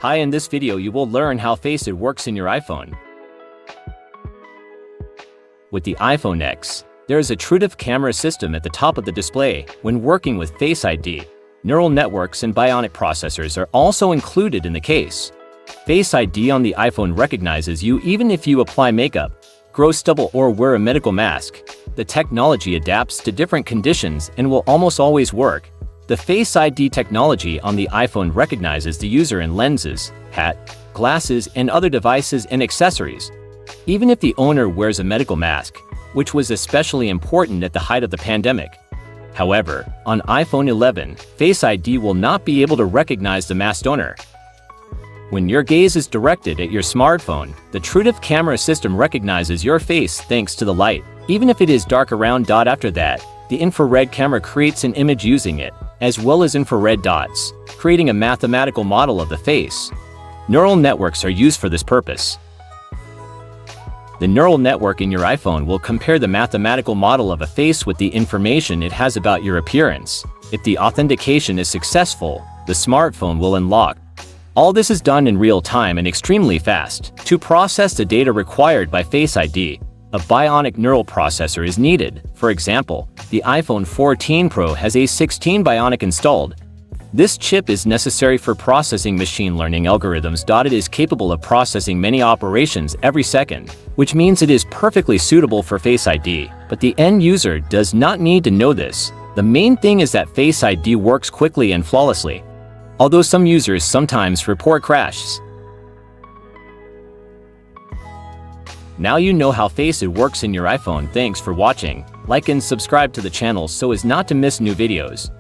Hi, in this video you will learn how Face ID works in your iPhone. With the iPhone X, there is a TrueDepth camera system at the top of the display. When working with Face ID, neural networks and bionic processors are also included in the case. Face ID on the iPhone recognizes you even if you apply makeup, grow stubble or wear a medical mask. The technology adapts to different conditions and will almost always work. The Face ID technology on the iPhone recognizes the user in lenses, hat, glasses, and other devices and accessories, even if the owner wears a medical mask, which was especially important at the height of the pandemic. However, on iPhone 11, Face ID will not be able to recognize the masked owner. When your gaze is directed at your smartphone, the TrueDepth camera system recognizes your face thanks to the light, even if it is dark around. After that, the infrared camera creates an image using it, as well as infrared dots, creating a mathematical model of the face. Neural networks are used for this purpose. The neural network in your iPhone will compare the mathematical model of a face with the information it has about your appearance. If the authentication is successful, the smartphone will unlock. All this is done in real time and extremely fast. To process the data required by Face ID, a bionic neural processor is needed. For example, the iPhone 14 Pro has a 16 bionic installed. This chip is necessary for processing machine learning algorithms. It is capable of processing many operations every second, which means it is perfectly suitable for Face ID. But the end user does not need to know this. The main thing is that Face ID works quickly and flawlessly, although some users sometimes report crashes. Now you know how Face ID works in your iPhone. Thanks for watching. Like and subscribe to the channel so as not to miss new videos.